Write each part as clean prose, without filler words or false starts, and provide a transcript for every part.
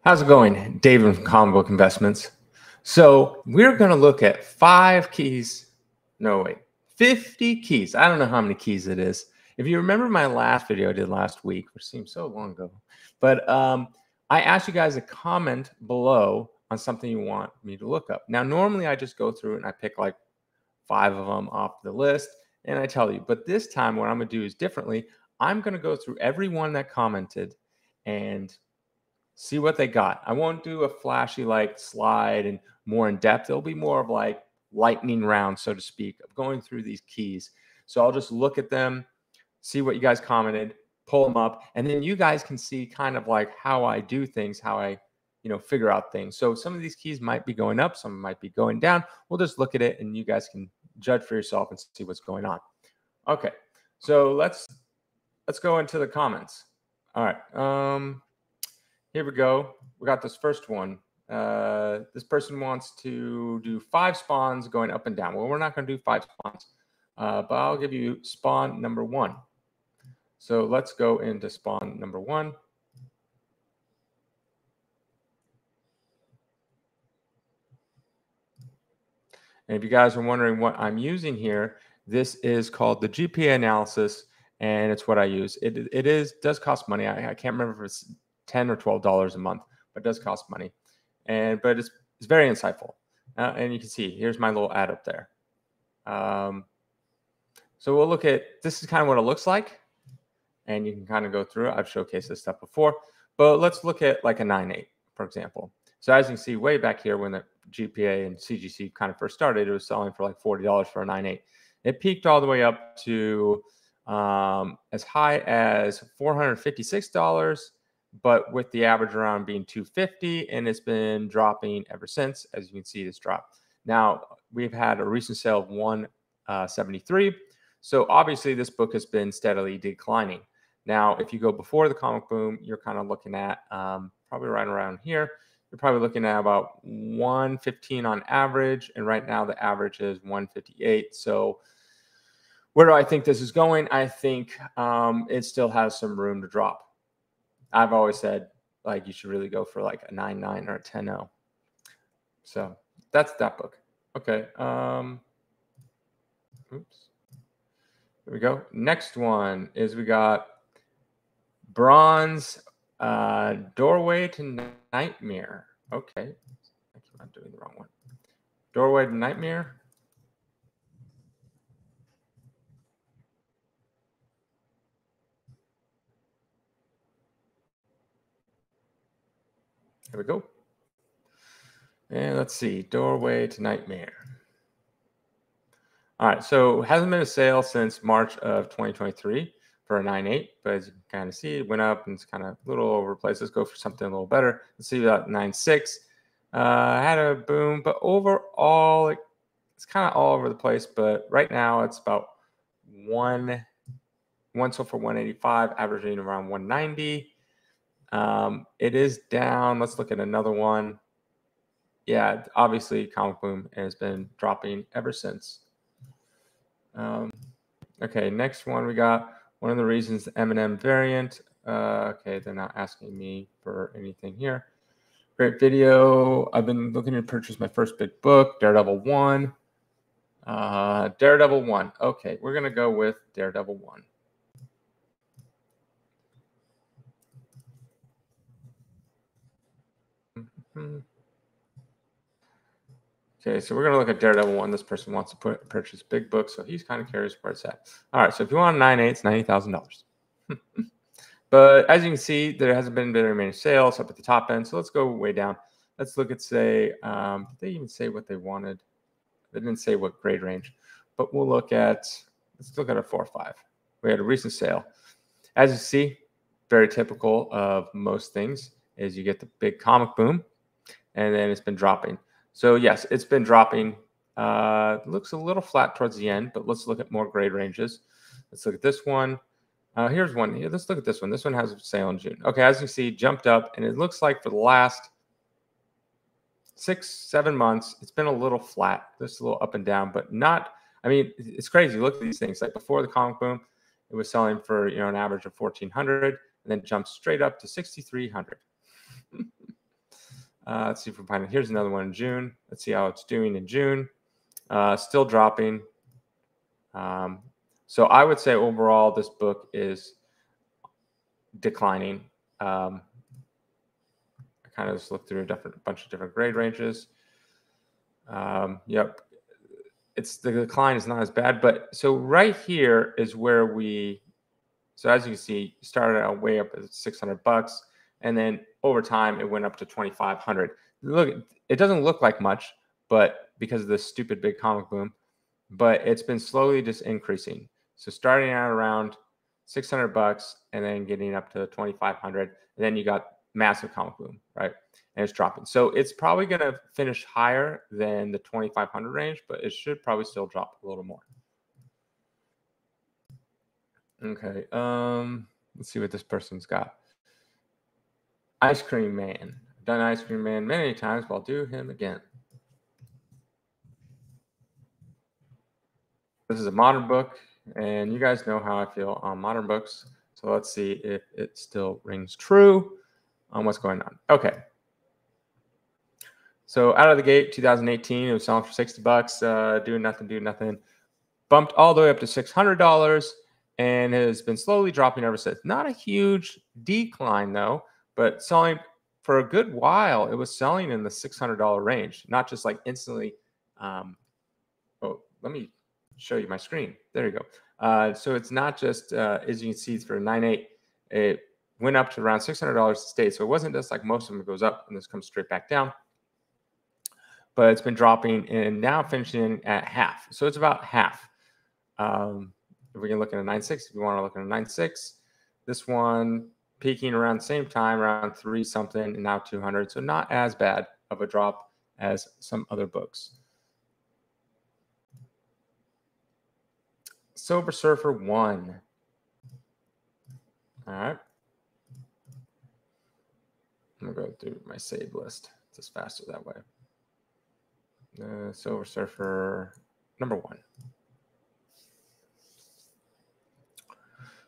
How's it going? David from Comic Book Investments. So we're going to look at 5 keys. No, wait, 50 keys. I don't know how many keys it is. If you remember my last video I did last week, which seems so long ago, but I asked you guys to comment below on something you want me to look up. Now, normally I just go through it and I pick like 5 of them off the list and I tell you. But this time, what I'm going to do is differently. I'm going to go through everyone that commented and see what they got. I won't do a flashy like slide and more in depth. It'll be more of like lightning round, so to speak, of going through these keys. So I'll just look at them, see what you guys commented, pull them up, and then you guys can see kind of like how I do things, how I, figure out things. So some of these keys might be going up, some might be going down. We'll just look at it and you guys can judge for yourself and see what's going on. Okay. So let's go into the comments. All right. Here we go. We got this first one. This person wants to do 5 spawns going up and down. Well, we're not going to do 5 spawns, but I'll give you spawn number 1. So let's go into spawn number 1. And if you guys are wondering what I'm using here, this is called the GPA analysis, and it's what I use. It does cost money. I can't remember if it's $10 or $12 a month, but it does cost money. But it's very insightful. And you can see, here's my little ad up there. So we'll look at, this is kind of what it looks like. And you can kind of go through it. I've showcased this stuff before. But let's look at like a 9.8, for example. So as you can see, way back here when the GPA and CGC kind of first started, it was selling for like $40 for a 9.8. It peaked all the way up to as high as $456, but with the average around being $250, and it's been dropping ever since. As you can see, this drop. Now, we've had a recent sale of $173. So obviously, this book has been steadily declining. Now, if you go before the comic boom, you're kind of looking at probably right around here. You're probably looking at about 115 on average, and right now the average is 158. So where do I think this is going? I think it still has some room to drop. I've always said like you should really go for like a 9.9 or a 10.0. So that's that book. Okay. Oops. Here we go. Next one is we got Bronze Doorway to Nightmare. Okay. I'm doing the wrong one. Doorway to Nightmare. Here we go. And let's see. Doorway to Nightmare. All right. So it hasn't been a sale since March of 2023 for a 9.8, but as you can kind of see, it went up and it's kind of a little over the place. Let's go for something a little better. Let's see about 9.6. Had a boom, but overall, it's kind of all over the place. But right now, it's about one sold for 185, averaging around 190. It is down. Let's look at another one. Yeah, obviously, Comic Boom has been dropping ever since. Okay, next one we got. One of the reasons the M&M variant. Okay, they're not asking me for anything here. Great video. I've been looking to purchase my first big book, Daredevil 1. Daredevil 1. Okay, we're going to go with Daredevil 1. Okay, so we're going to look at Daredevil 1. This person wants to purchase big book, so he's kind of curious where it's at. All right, so if you want a 9.8, it's $90,000. But as you can see, there hasn't been very many sales up at the top end, so let's go way down. Let's look at, say, did they even say what they wanted? They didn't say what grade range, but we'll look at, let's look at a 4 or 5. We had a recent sale. As you see, very typical of most things is you get the big comic boom, and then it's been dropping. So yes, it's been dropping. Looks a little flat towards the end, but let's look at more grade ranges. Let's look at this one. Here's one. Here, let's look at this one. This one has a sale in June. Okay, as you see, jumped up, and it looks like for the last 6-7 months, it's been a little flat, just a little up and down, but not. I mean, it's crazy. Look at these things. Like before the comic boom, it was selling for an average of $1,400, and then jumped straight up to $6,300. Let's see if we can find it. Here's another one in June. Let's see how it's doing in June. Still dropping. So I would say overall, this book is declining. I kind of just looked through a bunch of different grade ranges. Yep. The decline is not as bad, but so right here is where so as you can see, started out way up at $600, and then over time it went up to 2,500. Look, it doesn't look like much, but because of this stupid big comic boom, but it's been slowly just increasing. So starting out around $600 and then getting up to 2,500, and then you got massive comic boom, right? And it's dropping. So it's probably going to finish higher than the 2,500 range, but it should probably still drop a little more. Okay. Let's see what this person's got. Ice Cream Man. I've done Ice Cream Man many times, but I'll do him again. This is a modern book, and you guys know how I feel on modern books. So let's see if it still rings true on what's going on. Okay. So out of the gate, 2018, it was selling for $60, doing nothing. Bumped all the way up to $600 and has been slowly dropping ever since. Not a huge decline though, but selling for a good while. It was selling in the $600 range, not just like instantly. Oh, let me show you my screen. There you go. So it's not just, as you can see, for $9.8, it went up to around $600 a state. So it wasn't just like most of them goes up and this comes straight back down. But it's been dropping and now finishing at half. So it's about half. If we can look at a 9.6, if you want to look at a 9.6, this one peaking around the same time, around 3 something, and now 200. So not as bad of a drop as some other books. Silver Surfer 1. All right. I'm going to go through my save list. It's just faster that way. Silver Surfer number 1.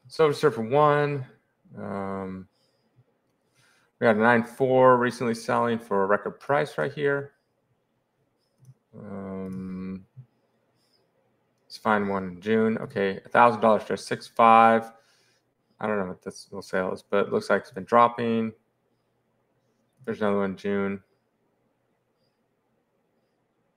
Silver Surfer 1. We got a 9.4 recently selling for a record price right here. Let's find one in June. Okay, $1,000 for 6.5. I don't know what this will sell is, but it looks like it's been dropping. There's another one in June.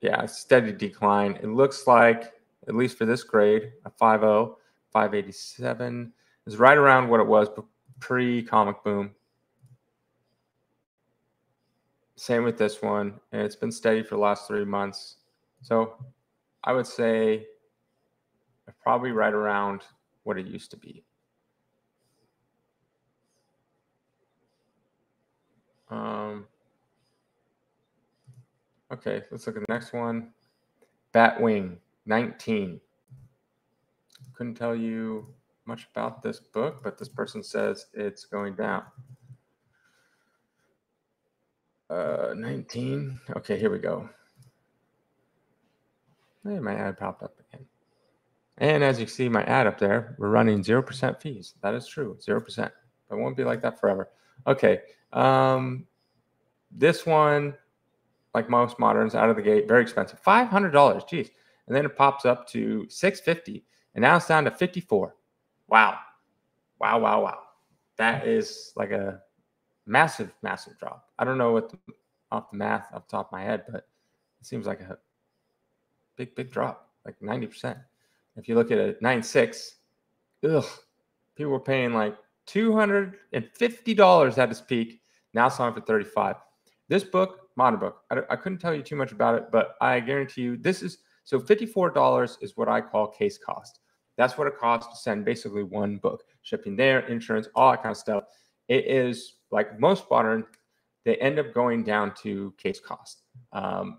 Yeah, steady decline. It looks like, at least for this grade, a 5.0, 587 is right around what it was pre-comic boom. Same with this one, and it's been steady for the last 3 months. So I would say probably right around what it used to be. Okay, let's look at the next one. Batwing 19. Couldn't tell you much about this book, but this person says it's going down. 19. Okay, here we go. Hey, my ad popped up again. And as you see my ad up there, we're running 0% fees. That is true, 0%. But it won't be like that forever. Okay. This one, like most moderns, out of the gate, very expensive. $500, geez. And then it pops up to $650. And now it's down to $54. Wow. Wow. That is like a massive drop. I don't know what off the math off the top of my head, but it seems like a big drop, like 90%. If you look at a 9.6, people were paying like $250 at its peak. Now selling for $35. This book, modern book, I couldn't tell you too much about it, but I guarantee you this is, so $54 is what I call case cost. That's what it costs to send basically one book. Shipping there, insurance, all that kind of stuff. It is like most modern, they end up going down to case cost. And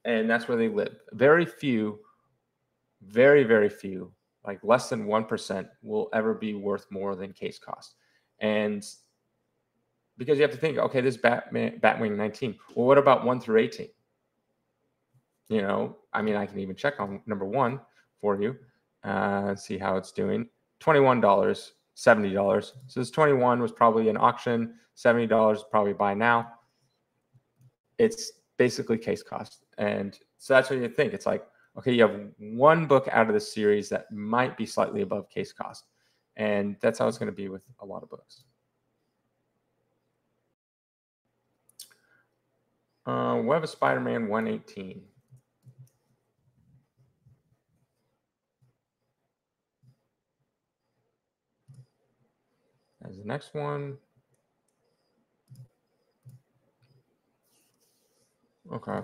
that's where they live. Very few, very few, like less than 1% will ever be worth more than case cost. And because you have to think, okay, this Batwing 19. Well, what about 1 through 18? You know, I mean, I can even check on number 1 for you. See how it's doing. $21, $70. So this 21 was probably an auction. $70 probably buy now. it's basically case cost. And so that's what you think. It's like, okay, you have one book out of the series that might be slightly above case cost. And that's how it's going to be with a lot of books. Web of Spider-Man 118. As the next one. Okay.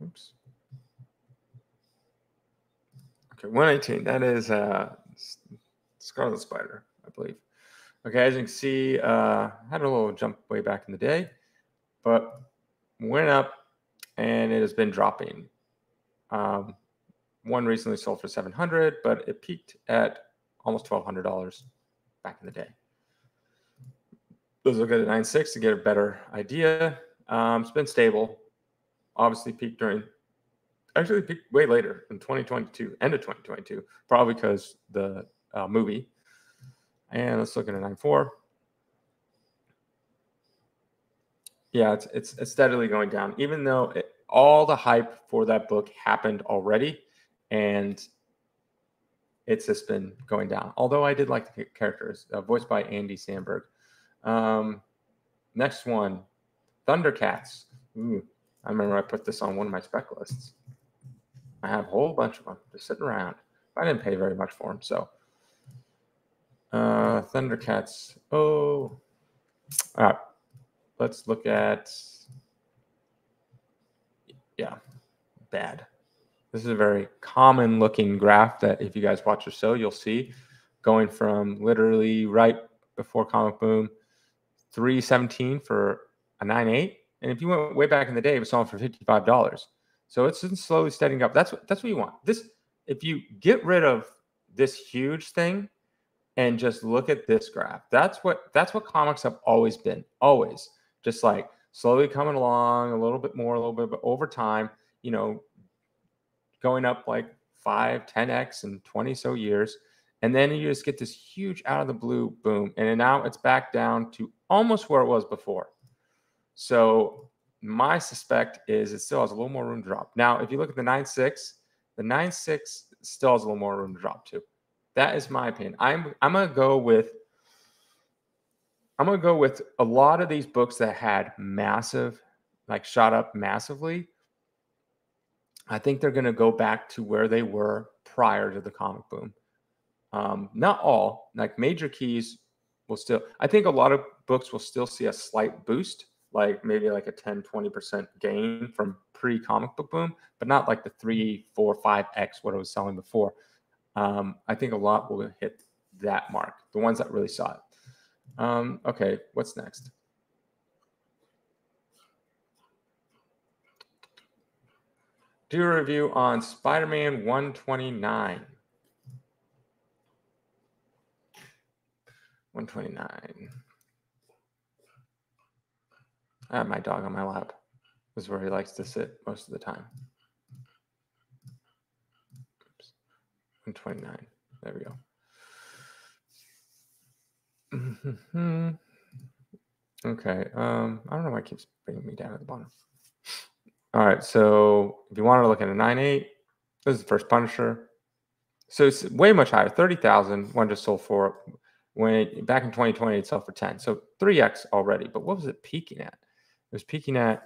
Oops. Okay, 118. That is Scarlet Spider, I believe. Okay, as you can see, had a little jump way back in the day, but went up and it has been dropping. One recently sold for $700, but it peaked at almost $1,200 back in the day. Let's look at a 9.6 to get a better idea. It's been stable. Obviously peaked actually peaked way later in 2022, end of 2022, probably because the movie. And let's look at a 9.4. Yeah, it's steadily going down, even though all the hype for that book happened already, and it's just been going down. Although I did like the characters, voiced by Andy Samberg. Next one, Thundercats. Ooh, I remember I put this on one of my spec lists. I have a whole bunch of them just sitting around. I didn't pay very much for them, so. Thundercats. Oh, all right. Let's look at, yeah, bad. This is a very common looking graph that if you guys watch the show, you'll see going from literally right before Comic Boom, 317 for a 9.8. And if you went way back in the day, it was selling for $55. So it's been slowly steadying up. That's what you want. This, if you get rid of this huge thing and just look at this graph, that's what comics have always been. Always. Just like slowly coming along a little bit more, but over time, you know, going up like 5, 10x in 20 so years. And then you just get this huge out of the blue boom. And now it's back down to almost where it was before. So my suspect is it still has a little more room to drop. Now, if you look at the 9.6, the 9.6 still has a little more room to drop too. That is my opinion. I'm gonna go with a lot of these books that had massive, like shot up massively. I think they're going to go back to where they were prior to the comic boom. Not all, like major keys will still, I think a lot of books will still see a slight boost, like maybe like a 10, 20% gain from pre-comic book boom, but not like the 3, 4, 5x what it was selling before. I think a lot will hit that mark, the ones that really saw it. Okay, what's next? Do a review on Spider-Man 129. 129. I have my dog on my lap. This is where he likes to sit most of the time. Oops. 129. There we go. Okay. I don't know why it keeps bringing me down at the bottom. All right. So if you want to look at a 9.8, this is the first Punisher. So it's way much higher. 30,000. One just sold for, back in 2020, it sold for 10. So 3x already. But what was it peaking at? It was peaking at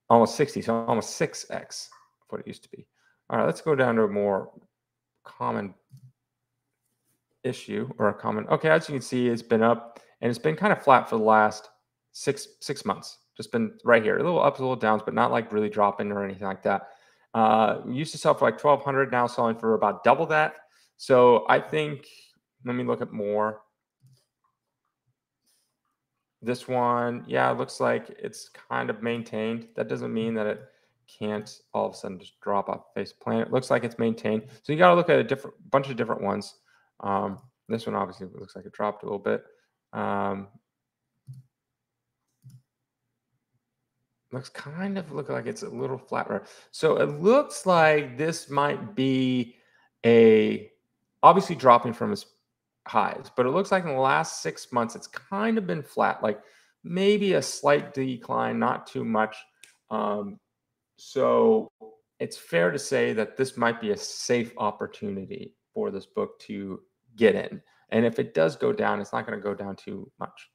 almost 60, so almost 6x of what it used to be. All right, let's go down to a more common issue or a common. Okay, as you can see, it's been up and it's been kind of flat for the last six months. Just been right here, a little ups, a little downs, but not like really dropping or anything like that. We used to sell for like 1,200, now selling for about double that. So I think, let me look at more. This one, yeah, it looks like it's kind of maintained. That doesn't mean that it can't all of a sudden just drop off the face of the planet. It looks like it's maintained. So you got to look at a bunch of different ones. This one obviously looks like it dropped a little bit. Looks kind of look like it's a little flatter. So it looks like this might be obviously dropping from its highs, but it looks like in the last 6 months, it's kind of been flat. Like maybe a slight decline, not too much. So it's fair to say that this might be a safe opportunity for this book to get in. And if it does go down, it's not going to go down too much.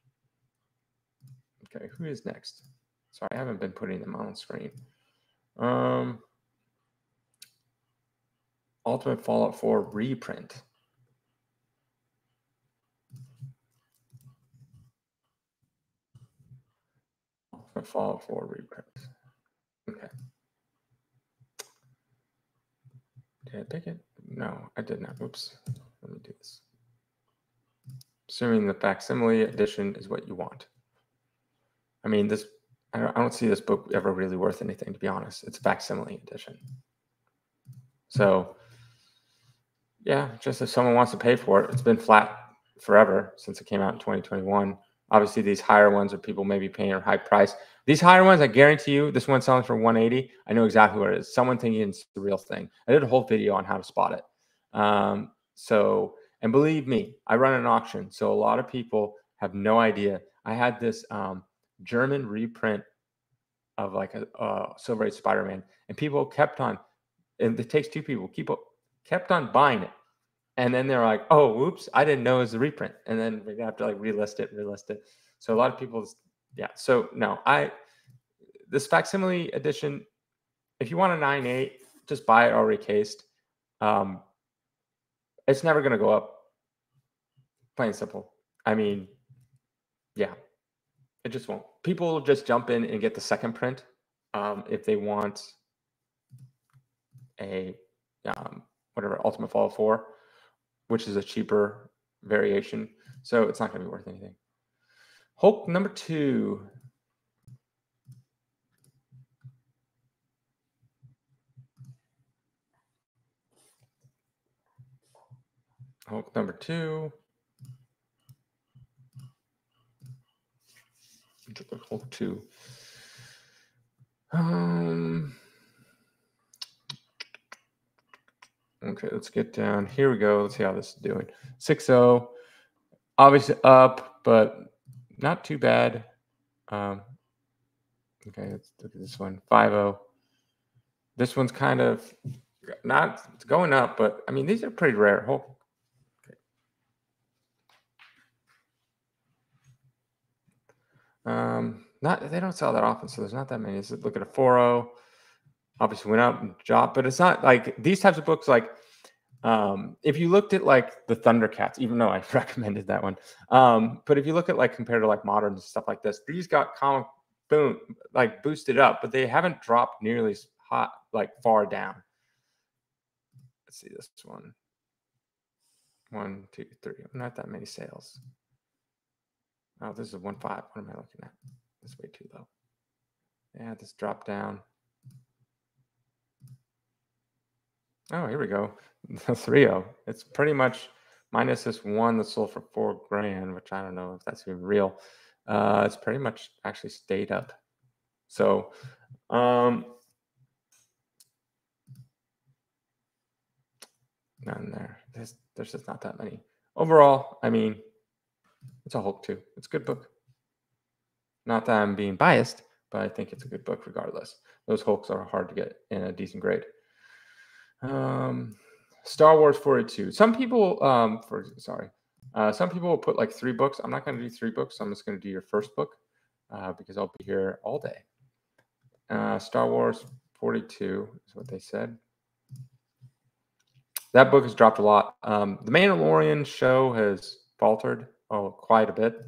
Okay, who is next? Sorry, I haven't been putting them on screen. Ultimate Fallout 4 reprint. Ultimate Fallout 4 reprint. Okay. Did I pick it? No, I did not. Oops. Let me do this. Assuming the facsimile edition is what you want. I mean, this I don't see this book ever really worth anything, to be honest. It's a facsimile edition. So, yeah, just if someone wants to pay for it, it's been flat forever since it came out in 2021. Obviously, these higher ones are people maybe paying a high price. These higher ones, I guarantee you, this one's selling for 180. I know exactly what it is. Someone thinking it's the real thing. I did a whole video on how to spot it. And believe me, I run an auction, so a lot of people have no idea. I had this German reprint of like a Silver Age Spider-Man, and people kept on, and it takes two people, kept on buying it. And then they're like, oh, whoops, I didn't know it was a reprint. And then we're gonna have to like relist it. So a lot of people, yeah. So no, this facsimile edition, if you want a 9.8, just buy it already cased. It's never gonna go up. Plain and simple. I mean, yeah, it just won't. People will just jump in and get the second print if they want a whatever Ultimate Fallout 4, which is a cheaper variation. So it's not going to be worth anything. Hulk number 2. Hulk number 2. Hulk 2. Okay, let's get down. Here we go. Let's see how this is doing. 6.0. Obviously up, but not too bad. Okay, let's look at this one. 5.0. This one's kind of not, it's going up, but I mean, these are pretty rare. Hulk. They don't sell that often, so there's not that many. Look at a 4.0. Obviously went up and dropped, but it's not like these types of books. Like, if you looked at like the Thundercats, even though I recommended that one, but if you look at like compared to like modern stuff like this, these got comic boom like boosted up, but they haven't dropped nearly as hot like far down. Let's see this one. 1, 2, 3. Not that many sales. Oh, this is a 1.5. What am I looking at? This is way too low. Yeah, this dropped down. Oh, here we go. The 3.0. It's pretty much minus this one that sold for $4,000, which I don't know if that's even real. It's pretty much actually stayed up. So, none there. There's just not that many. Overall, I mean, it's a Hulk 2. It's a good book. Not that I'm being biased, but I think it's a good book regardless. Those Hulks are hard to get in a decent grade. Star Wars 42. Some people, some people will put like 3 books. I'm not going to do 3 books. I'm just going to do your first book because I'll be here all day. Star Wars 42 is what they said. That book has dropped a lot. The Mandalorian show has faltered quite a bit.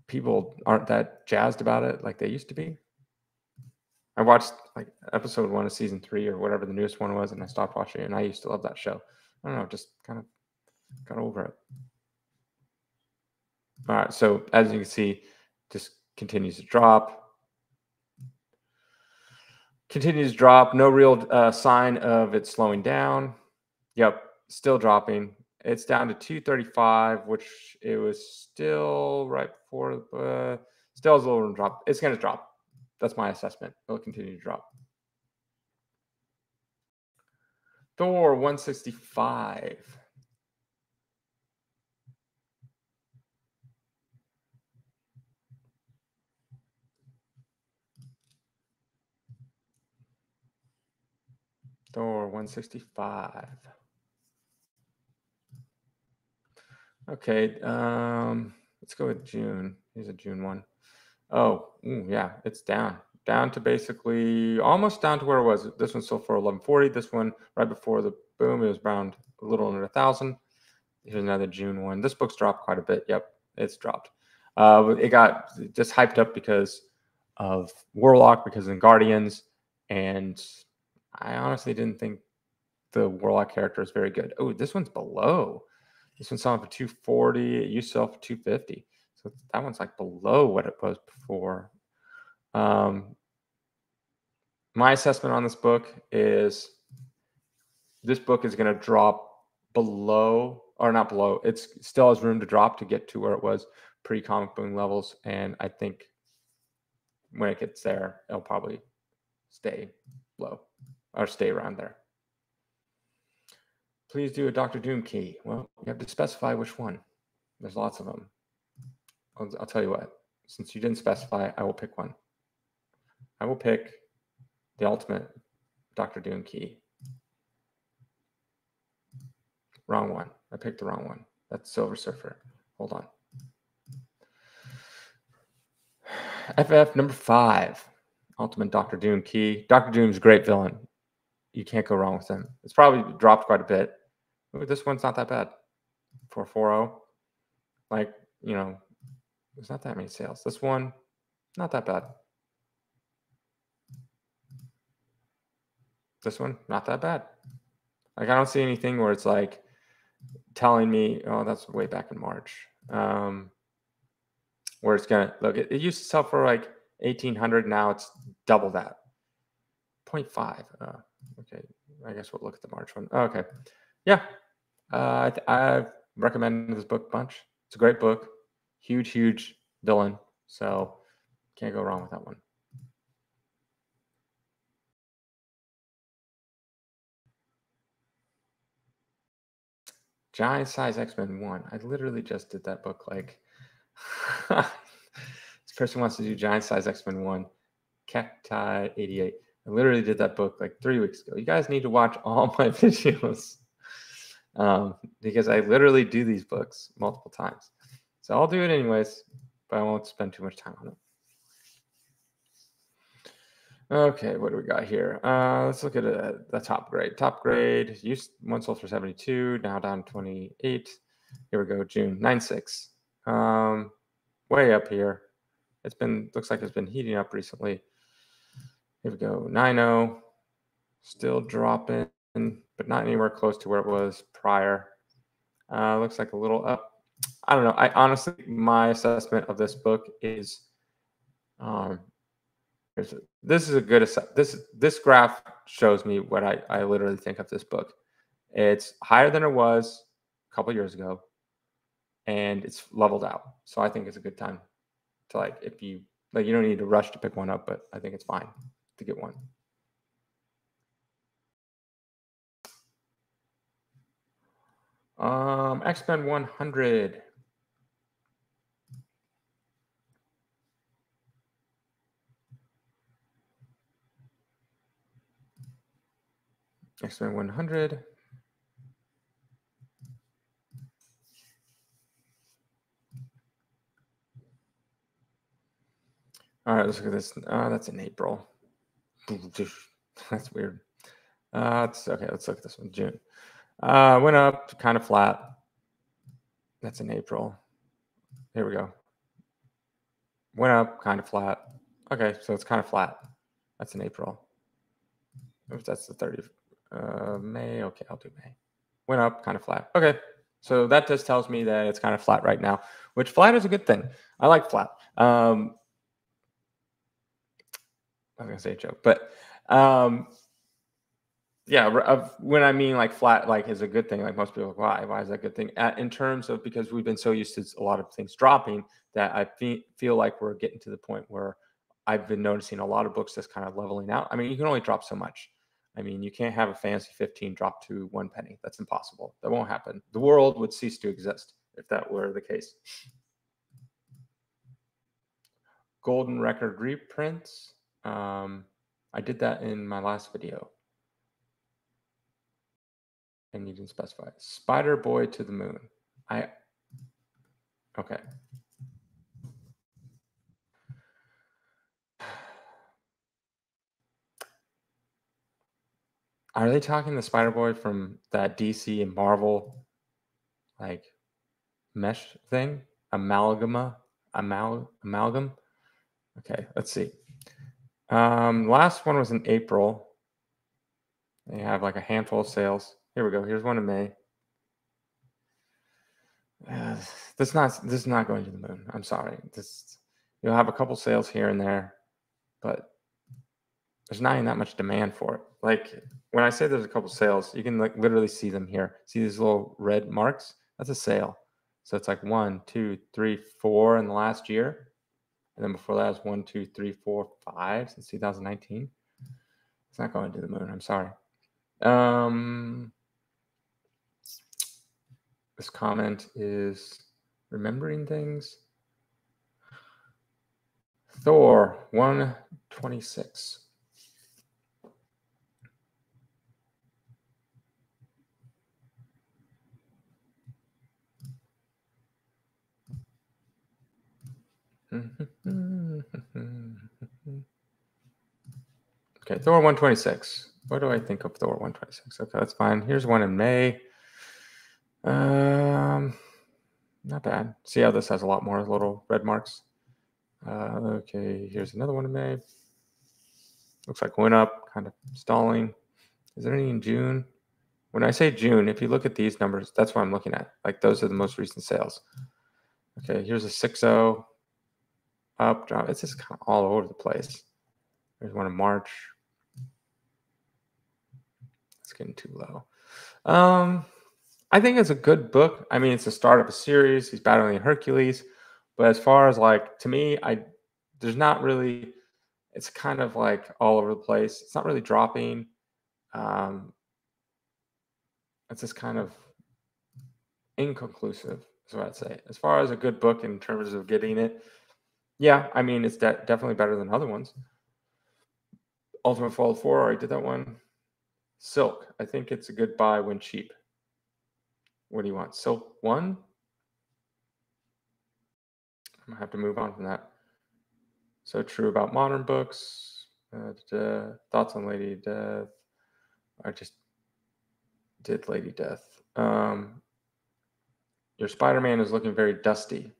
People aren't that jazzed about it like they used to be. I watched like episode 1 of season 3 or whatever the newest one was, and I stopped watching it. And I used to love that show. I don't know, just kind of got over it. All right, so as you can see, just continues to drop. Continues to drop. No real sign of it slowing down. Yep, still dropping. It's down to 235, which it was still right before. Still has a little drop. It's going to drop. That's my assessment. It'll continue to drop. Thor 165. 165. Okay, let's go with June. Here's a June one. Oh, yeah, it's down to basically almost down to where it was. This one's still for 1140. This one right before the boom, it was around a little under 1,000. Here's another June one. This book's dropped quite a bit. Yep, it's dropped. It got just hyped up because of Warlock, because of Guardians, and I honestly didn't think the Warlock character is very good. Oh, this one's below. This one's selling for 240. It used to sell for 250. So that one's like below what it was before. My assessment on this book is this book is going to drop below, or not below. It still has room to drop to get to where it was pre-comic boom levels. And I think when it gets there, it'll probably stay low or stay around there. Please do a Dr. Doom key. Well, you have to specify which one. There's lots of them. I'll tell you what. Since you didn't specify, I will pick one. I will pick the ultimate Dr. Doom key. Wrong one. I picked the wrong one. That's Silver Surfer. Hold on. FF number 5. Ultimate Dr. Doom key. Dr. Doom's a great villain. You can't go wrong with him. It's probably dropped quite a bit. Ooh, this one's not that bad. 440. Like, you know, there's not that many sales. This one, not that bad. This one, not that bad. Like, I don't see anything where it's like telling me, oh, that's way back in March. Where it's gonna look, it used to sell for like 1,800. Now it's double that. 0.5. Okay, I guess we'll look at the March one. Okay, yeah, I've recommended this book a bunch. It's a great book. Huge villain. So can't go wrong with that one. Giant Size X-Men 1. I literally just did that book like this person wants to do Giant Size X-Men 1. Cacti 88. I literally did that book like 3 weeks ago. You guys need to watch all my videos because I literally do these books multiple times. So I'll do it anyways, but I won't spend too much time on it. Okay, what do we got here? Let's look at the top grade. Top grade, used one sold for 72, now down to 28. Here we go, June 96. Way up here. Looks like it's been heating up recently. Here we go, 90. Still dropping, but not anywhere close to where it was prior. Looks like a little up. I don't know. I honestly, my assessment of this book is, this is a good this graph shows me what I literally think of this book. It's higher than it was a couple years ago, and it's leveled out. So I think it's a good time to, like, if you like, you don't need to rush to pick one up, but I think it's fine to get one. X-Men 100. X-Men 100. All right, let's look at this. That's in April. That's weird. Okay. Let's look at this one. June. Went up, kind of flat. That's in April. Here we go. Went up, kind of flat. Okay, so it's kind of flat. That's in April. If that's the 30th May. Okay, I'll do May. Went up, kind of flat. Okay, so that just tells me that it's kind of flat right now, which flat is a good thing. I like flat. I was gonna say a joke, but yeah, when I mean like flat, like, is a good thing. Like, most people are like, why is that a good thing? In terms of, because we've been so used to a lot of things dropping that I feel like we're getting to the point where I've been noticing a lot of books just kind of leveling out. I mean, you can only drop so much. I mean, you can't have a Fantasy 15 drop to 1 penny. That's impossible. That won't happen. The world would cease to exist if that were the case. Golden Record reprints. I did that in my last video. And you didn't specify. Spider Boy to the Moon. Okay. Are they talking the Spider Boy from that DC and Marvel like mesh thing? Amalgam? Okay, let's see. Last one was in April. They have like a handful of sales. Here we go. Here's one in May. This is not going to the moon. I'm sorry. You'll have a couple sales here and there, but there's not even that much demand for it. Like when I say there's a couple sales, you can like literally see them here. See these little red marks? That's a sale. So it's like 1, 2, 3, 4 in the last year. And then before that was 1, 2, 3, 4, 5 since 2019. It's not going to the moon. I'm sorry. This comment is remembering things. Thor 126. Okay, Thor 126. What do I think of Thor 126? Okay, that's fine. Here's one in May. Not bad. See how this has a lot more little red marks? Okay, here's another one in May. Looks like went up, kind of stalling. Is there any in June? When I say June, if you look at these numbers, that's what I'm looking at. Like those are the most recent sales. Okay, here's a 6.0. Up, drop. It's just kind of all over the place. There's one in March. It's getting too low. I think it's a good book. I mean, it's the start of a series. He's battling Hercules. But as far as like, to me, there's not really, it's kind of like all over the place. It's not really dropping. It's just kind of inconclusive, is what I'd say. As far as a good book in terms of getting it, yeah, I mean, it's definitely better than other ones. Ultimate Fall 4, I already did that one. Silk, I think it's a good buy when cheap. What do you want? Silk 1? I'm going to have to move on from that. So true about modern books. Thoughts on Lady Death. I just did Lady Death. Your Spider-Man is looking very dusty.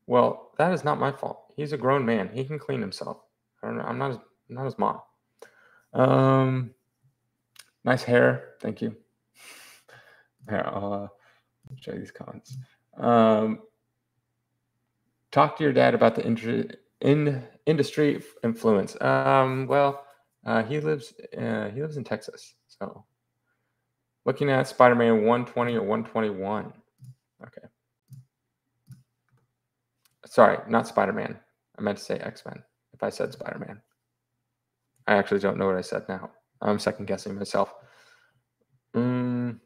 Well, that is not my fault. He's a grown man. He can clean himself. I don't know. I'm not his mom. Nice hair. Thank you. Here, I'll show you these comments. Talk to your dad about the industry influence. Well, he lives in Texas. So looking at Spider-Man 120 or 121. Okay. Sorry, not Spider-Man. I meant to say X-Men. If I said Spider-Man, I actually don't know what I said now. I'm second guessing myself. So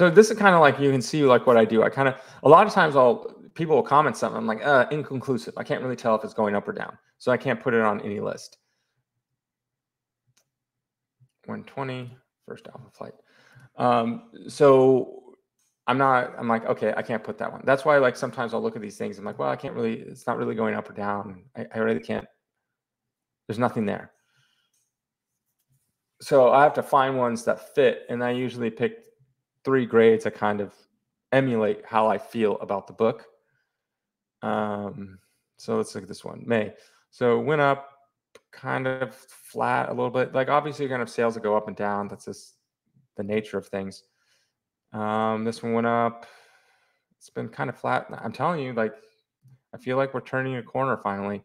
this is kind of like, you can see like what I do. A lot of times people will comment something. I'm like, inconclusive. I can't really tell if it's going up or down. So I can't put it on any list. 120, first Alpha flight. So I'm like, okay, I can't put that one. That's why like sometimes I'll look at these things. I'm like, well, it's not really going up or down. I really can't. There's nothing there. So I have to find ones that fit. And I usually pick 3 grades that kind of emulate how I feel about the book. So let's look at this one, May. So it went up kind of flat a little bit. Like obviously you're going to have sales that go up and down. That's just the nature of things. This one went up. It's been kind of flat. I'm telling you, like, I feel like we're turning a corner finally.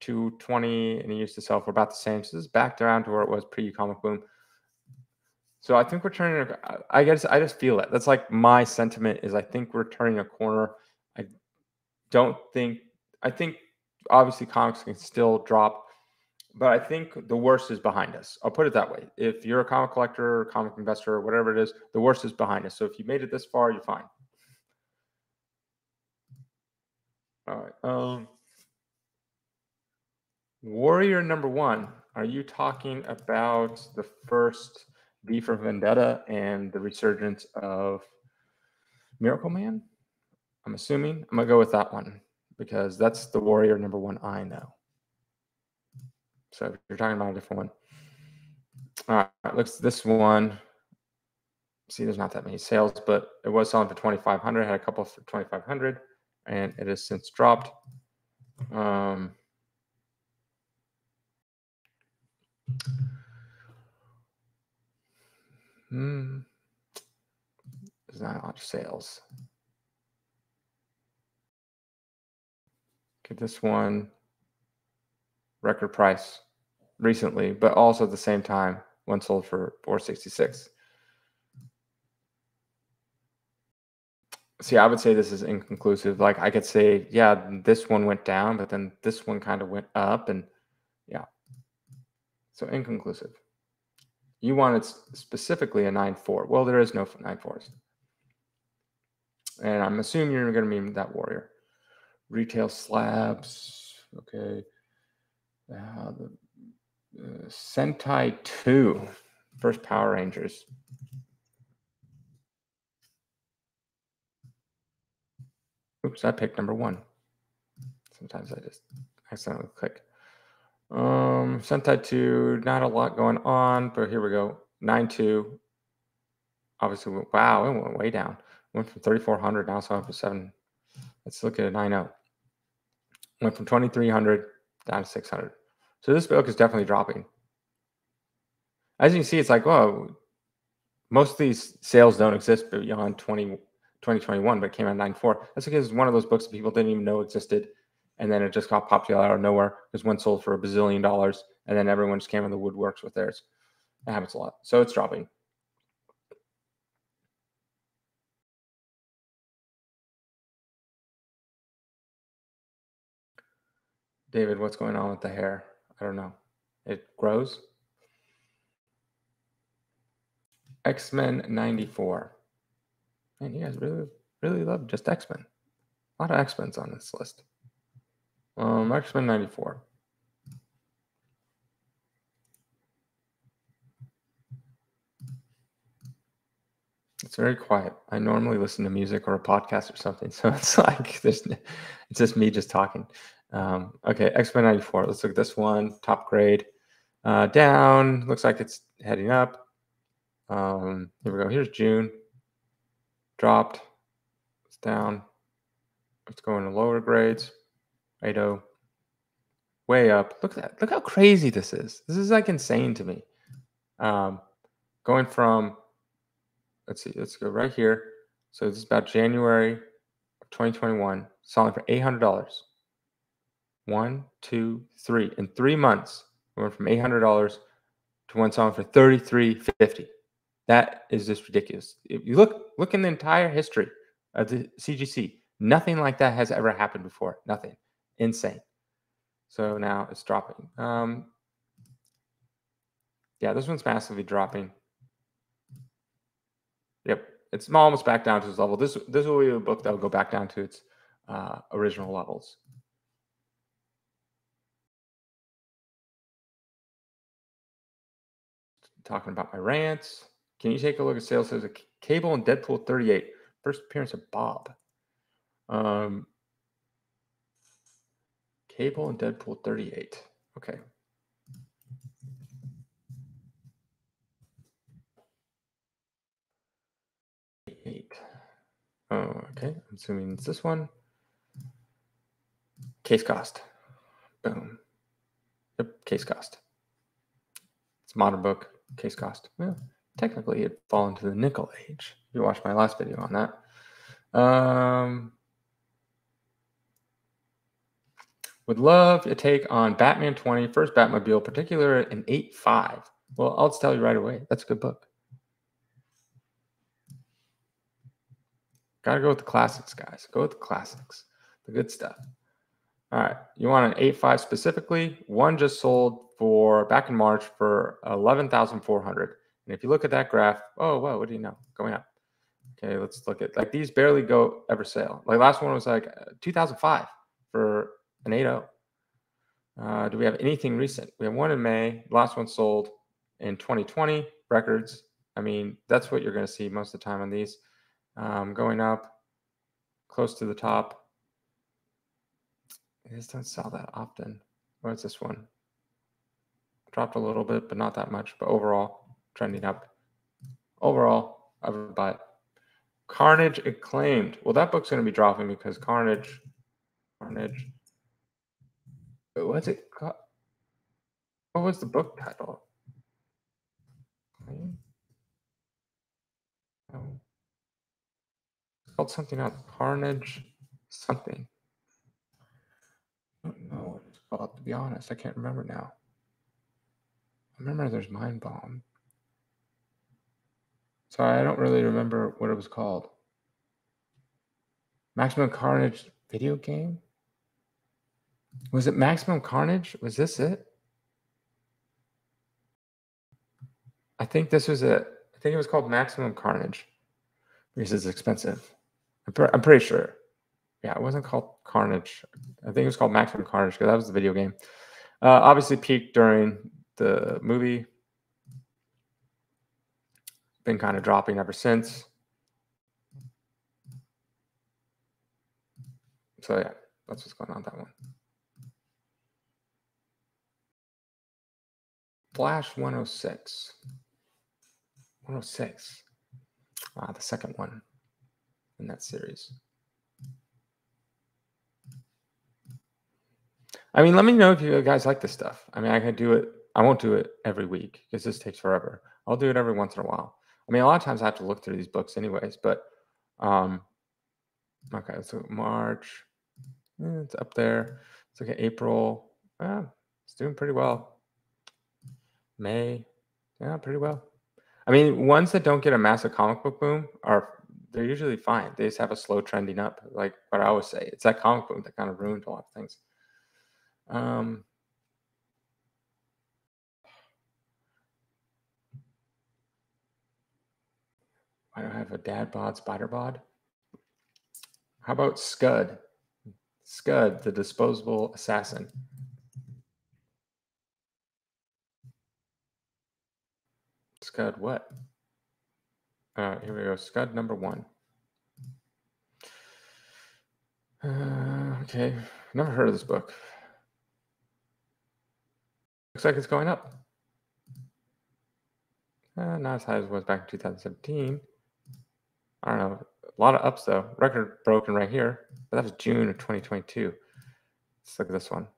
220 and it used to sell for about the same. So this is back down to where it was pre-comic boom. So I think we're turning. I guess I just feel it. That's like my sentiment is I think we're turning a corner. I think obviously comics can still drop, but I think the worst is behind us. I'll put it that way. If you're a comic collector, comic investor, whatever it is, the worst is behind us. So if you made it this far, you're fine. All right. Warrior number 1. Are you talking about the first V for Vendetta and the resurgence of Miracle Man. I'm assuming I'm gonna go with that one because that's the Warrior #1 I know. So if you're talking about a different one, all right, looks this one. See, there's not that many sales, but it was selling for 2,500. Had a couple for 2,500, and it has since dropped. There's not a lot of sales. Okay, this one, record price recently, but also at the same time, one sold for 466. See, I would say this is inconclusive. Like I could say, yeah, this one went down, but then this one kind of went up, and yeah. So inconclusive. You wanted specifically a 9.4. Well, there is no 9.4s. And I'm assuming you're going to mean that Warrior. Retail slabs. Okay. Sentai 2. First Power Rangers. Oops, I picked #1. Sometimes I just accidentally click. Sentai 2, not a lot going on, but here we go. 9.2. Obviously, wow, it went way down. Went from 3,400, now it's up to 7. Let's look at a 9.0. Went from 2,300 down to 600. So this book is definitely dropping. As you can see, it's like, whoa, most of these sales don't exist beyond 2021, but it came out 9.4. That's because it's one of those books that people didn't even know existed. And then it just got popular out of nowhere because one sold for $1 bazillion, and then everyone just came in the woodworks with theirs. That happens a lot. So it's dropping. David, what's going on with the hair? I don't know. It grows. X-Men 94. Man, you guys really love just X-Men. A lot of X-Men's on this list. X-Men 94. It's very quiet. I normally listen to music or a podcast or something, so it's like it's just me just talking. Okay, X-Men 94. Let's look at this one. Top grade. Down. Looks like it's heading up. Here we go. Here's June. Dropped. It's down. It's going to lower grades. 8.0. Way up. Look at that. Look how crazy this is. This is like insane to me. Going from, let's see, let's go right here. So this is about January of 2021, selling for $800. 1, 2, 3. In 3 months, we went from $800 to one selling for $33.50. That is just ridiculous. If you look in the entire history of the CGC, nothing like that has ever happened before. Nothing. Insane. So now it's dropping. Yeah, this one's massively dropping. Yep, it's almost back down to its level. This will be a book that will go back down to its original levels. Talking about my rants. Can you take a look at sales of Cable and Deadpool 38? First appearance of Bob. Cable and Deadpool 38. Okay. Oh, okay. I'm assuming it's this one. Case cost. Boom. Yep, case cost. It's a modern book. Case cost. Well, technically, it'd fall into the nickel age. You watched my last video on that. Would love a take on Batman 20, first Batmobile, particular an 8.5. Well, I'll just tell you right away. That's a good book. Gotta go with the classics, guys. Go with the classics. The good stuff. All right. You want an 8.5 specifically? One just sold for back in March for 11,400. And if you look at that graph, oh, whoa, what do you know? Going up. Okay, let's look at like these barely go ever sale. Like last one was like 2005 for an 8.0. Do we have anything recent? We have one in May. Last one sold in 2020. Records I mean, that's what you're going to see most of the time on these. Going up close to the top. These don't sell that often. What's this one? Dropped a little bit, but not that much. But overall, trending up. Overall, I would buy it. Carnage Acclaimed. Well, that book's going to be dropping because Carnage. What's it called? What was the book title? Oh. It's called something else. Carnage something. I don't know what it's called, to be honest. I can't remember now. I remember there's Mind Bomb. So I don't really remember what it was called. Maximum Carnage video game? Was it Maximum Carnage? Was this it? I think this was it. I think it was called Maximum Carnage because it's expensive. I'm pretty sure. Yeah, it wasn't called Carnage. I think it was called Maximum Carnage because that was the video game. Obviously peaked during the movie. Been kind of dropping ever since. So yeah, that's what's going on with that one. Flash 106. 106. The second one in that series. I mean, let me know if you guys like this stuff. I mean, I can do it. I won't do it every week because this takes forever. I'll do it every once in a while. I mean, a lot of times I have to look through these books anyways, but okay, so March, it's up there. It's like April. It's doing pretty well. May, yeah, pretty well. I mean, ones that don't get a massive comic book boom they're usually fine. They just have a slow trending up, like what I always say. It's that comic boom that kind of ruined a lot of things. I don't have a dad bod, spider bod. How about Scud? Scud, the disposable assassin. Scud what? Here we go. Scud number 1. Okay. Never heard of this book. Looks like it's going up. Not as high as it was back in 2017. I don't know. A lot of ups, though. Record broken right here. But that was June of 2022. Let's look at this one.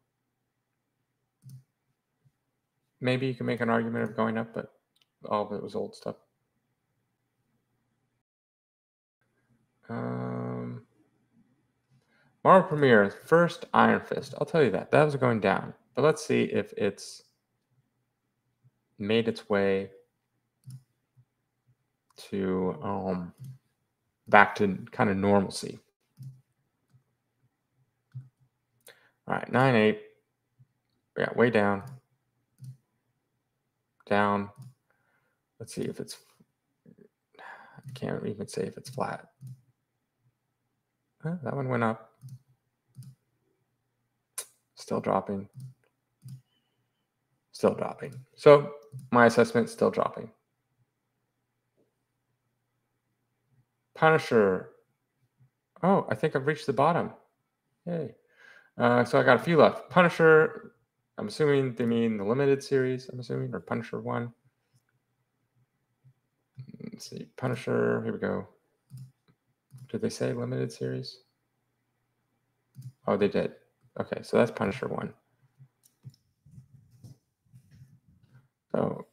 Maybe you can make an argument of going up, but all of it was old stuff. Marvel Premiere, first Iron Fist. I'll tell you that. That was going down. But let's see if it's made its way to back to kind of normalcy. All right, 9.8. Yeah, way down. Down. Let's see if it's, I can't even say if it's flat. That one went up. Still dropping. Still dropping. So my assessment, still dropping. Punisher. Oh, I think I've reached the bottom. Yay. So I got a few left. Punisher, I'm assuming they mean the limited series, I'm assuming, or Punisher 1. Let's see. Punisher, here we go. Did they say limited series? Oh, they did. Okay, so that's Punisher 1. So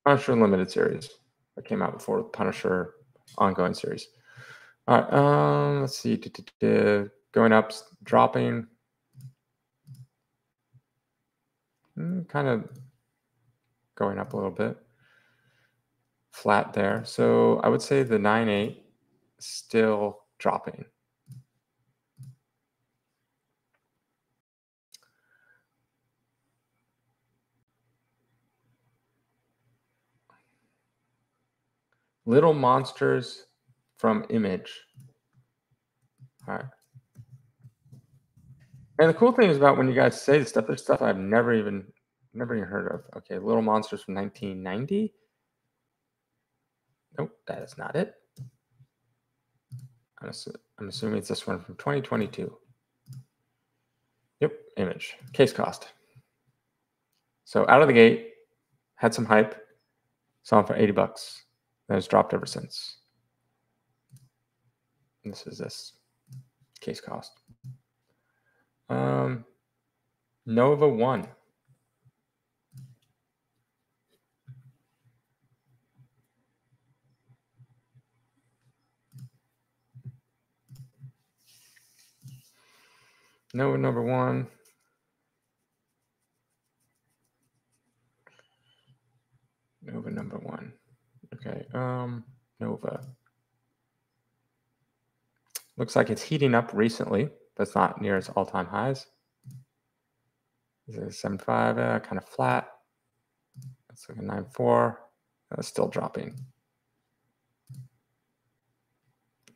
Punisher limited series that came out before the Punisher ongoing series. All right, let's see. Going up, dropping. Kind of going up a little bit. Flat there. So I would say the 9.8 still dropping. Little Monsters from Image. All right. And the cool thing is about when you guys say this stuff, there's stuff I've never even heard of. Okay, Little Monsters from 1990. Nope, that is not it. I'm assuming it's this one from 2022. Yep, image, case cost. So out of the gate, had some hype, saw it for $80. Then it's dropped ever since. And this is this case cost. Nova 1. Nova number 1. Nova number 1. Okay. Nova. Looks like it's heating up recently. That's not near its all-time highs. This is 7.5, kind of flat. That's like a 9.4. Still dropping.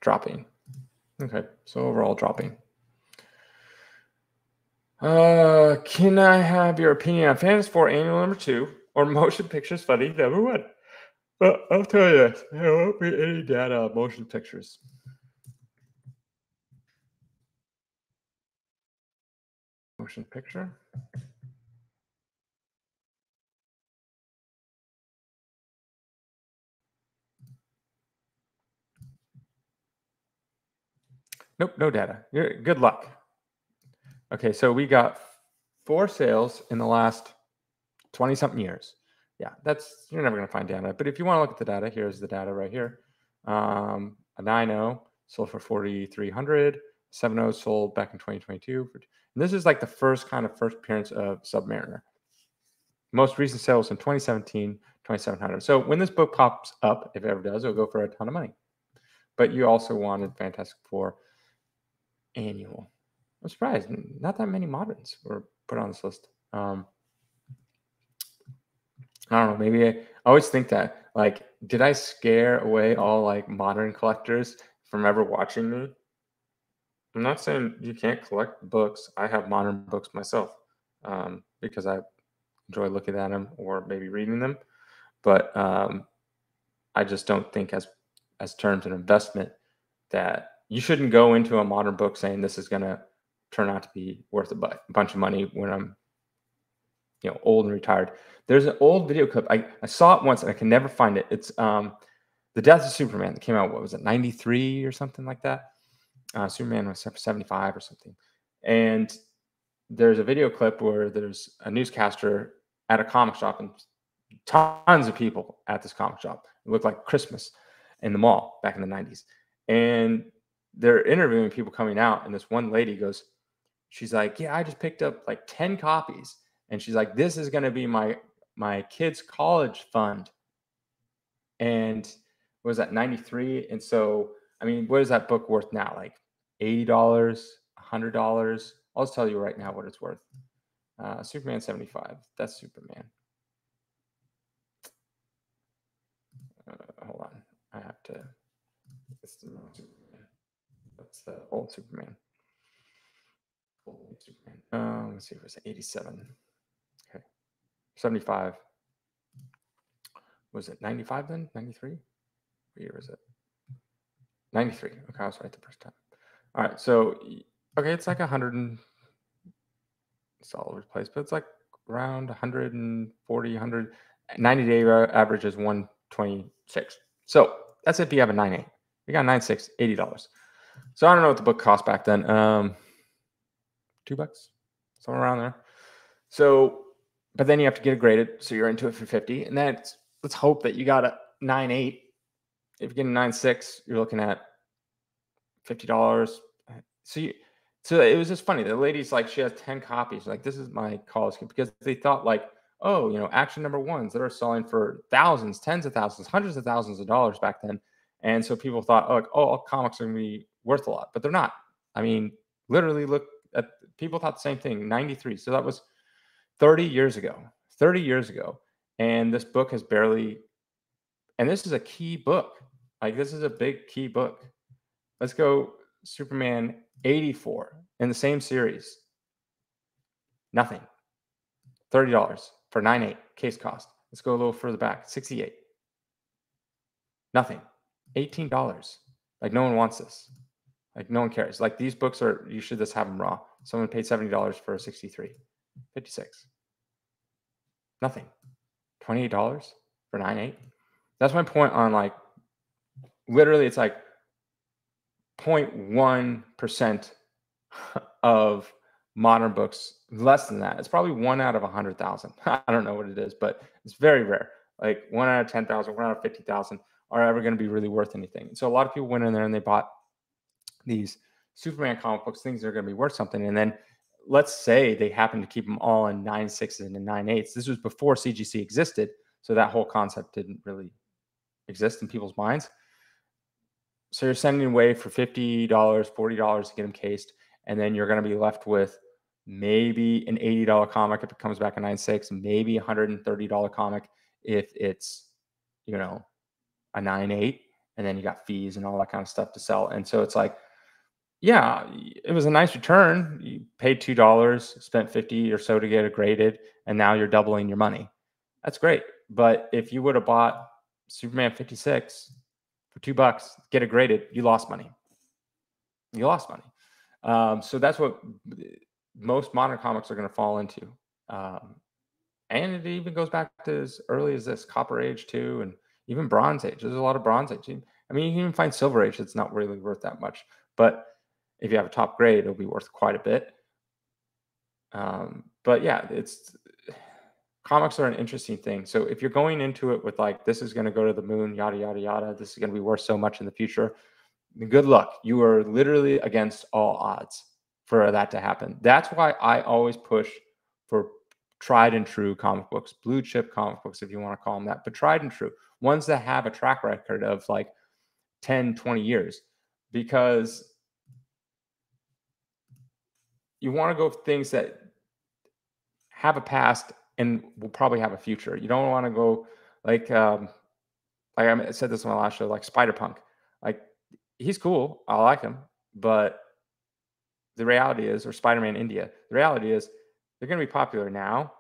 Dropping. Okay, so overall dropping. Can I have your opinion on Fantasy 4 Annual number 2 or Motion Pictures Funny number 1? I'll tell you this. There won't be any data on motion pictures. Motion picture. Nope, no data. Good luck. Okay, so we got 4 sales in the last 20-something years. Yeah, you're never going to find data. But if you want to look at the data, here's the data right here. A 9.0 sold for $4,300. 7.0 sold back in 2022. And this is like the first appearance of Submariner. Most recent sale was in 2017, $2,700. So when this book pops up, if it ever does, it'll go for a ton of money. But you also wanted Fantastic Four Annual. I'm surprised not that many moderns were put on this list. I don't know. Maybe I always think that, like, did I scare away all like modern collectors from ever watching me? I'm not saying you can't collect books. I have modern books myself because I enjoy looking at them or maybe reading them. But I just don't think as terms of investment that you shouldn't go into a modern book saying this is going to turn out to be worth a bunch of money when I'm old and retired. There's an old video clip. I saw it once and I can never find it. It's The Death of Superman that came out, what was it, 93 or something like that? Superman was 75 or something. And there's a video clip where there's a newscaster at a comic shop and tons of people at this comic shop. It looked like Christmas in the mall back in the 90s. And they're interviewing people coming out. And this one lady she's like, yeah, I just picked up like 10 copies. And she's like, this is going to be my kids' college fund. And what was that, 93? And so, I mean, what is that book worth now? Like $80, $100? I'll just tell you right now what it's worth. Superman 75. That's Superman. Hold on. I have to. It's the wrong Superman. That's the old Superman. Old Superman. Let's see if it's 87. Okay. 75. Was it 95 then? 93? What year was it? 93. Okay, I was right the first time. All right, so okay, it's like 100 and it's all over the place, but it's like around 140, 100. 90-day average is 126. So that's if you have a 9.8. We got 9.6, $80. So I don't know what the book cost back then. $2, somewhere around there. So, but then you have to get it graded, so you're into it for 50, and then let's hope that you got a 9.8. If you get a 9.6, you're looking at $50. So it was just funny. The lady's like, she has 10 copies. Like, this is my college kid, because they thought like, oh, action number ones that are selling for thousands, tens of thousands, hundreds of thousands of dollars back then. And so people thought, all comics are going to be worth a lot, but they're not. I mean, literally look at, people thought the same thing, 93. So that was 30 years ago, And this book has barely, and this is a key book. Like, this is a big key book. Let's go Superman 84 in the same series. Nothing. $30 for 9.8 case cost. Let's go a little further back. 68. Nothing. $18. Like no one wants this. Like no one cares. Like these books are, you should just have them raw. Someone paid $70 for a 63, 56. Nothing. $28 for 9.8. That's my point on like, literally it's like 0.1% of modern books, less than that. It's probably 1 out of 100,000. I don't know what it is, but it's very rare. Like 1 out of 10,000, 1 out of 50,000 are ever going to be really worth anything. So a lot of people went in there and they bought these Superman comic books, things that are going to be worth something. And then let's say they happen to keep them all in 9.6s and 9.8s. This was before CGC existed. So that whole concept didn't really exist in people's minds. So you're sending away for $50, $40 to get them cased. And then you're going to be left with maybe an $80 comic if it comes back in 9.6, maybe $130 comic if it's, you know, a 9.8, and then you got fees and all that kind of stuff to sell. And so it's like, yeah, it was a nice return. You paid $2, spent 50 or so to get it graded, and now you're doubling your money. That's great. But if you would have bought Superman 56 for $2, get it graded, you lost money. You lost money. So that's what most modern comics are going to fall into. And it even goes back to as early as this Copper Age too, and even Bronze Age. There's a lot of Bronze Age. I mean, you can even find Silver Age that's not really worth that much. But if you have a top grade, it'll be worth quite a bit. But yeah, comics are an interesting thing. So if you're going into it with like, this is going to go to the moon, yada, yada, yada, this is going to be worth so much in the future, good luck. You are literally against all odds for that to happen. That's why I always push for tried and true comic books, blue chip comic books, if you want to call them that, but tried and true, ones that have a track record of like 10, 20 years, because you want to go for things that have a past and will probably have a future. You don't want to go like I said this on my last show, like Spider-Punk. Like he's cool, I like him, but the reality is, or Spider-Man India, the reality is they're going to be popular now.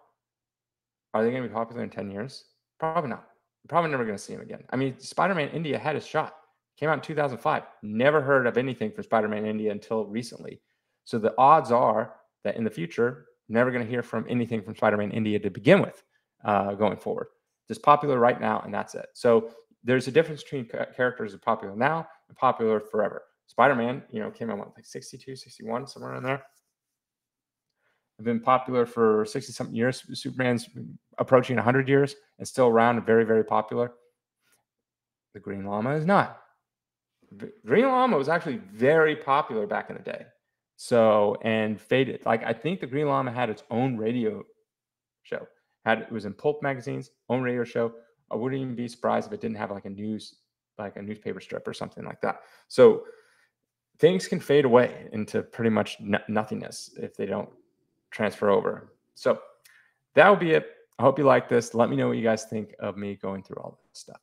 Are they going to be popular in 10 years? Probably not. You're probably never going to see him again. I mean, Spider-Man India had his shot. Came out in 2005. Never heard of anything from Spider-Man India until recently. So the odds are that in the future, never going to hear from anything from Spider-Man India to begin with going forward. Just popular right now, and that's it. So there's a difference between characters that are popular now and popular forever. Spider-Man, came out like 62, 61, somewhere in there. Have been popular for 60-something years. Superman's approaching 100 years and still around and very, very popular. The Green Llama is not. Green Llama was actually very popular back in the day. So, and faded. Like, I think the Green Llama had its own radio show. It was in pulp magazines, own radio show. I wouldn't even be surprised if it didn't have like a newspaper strip or something like that. So things can fade away into pretty much nothingness if they don't transfer over. So that will be it. I hope you like this. Let me know what you guys think of me going through all this stuff.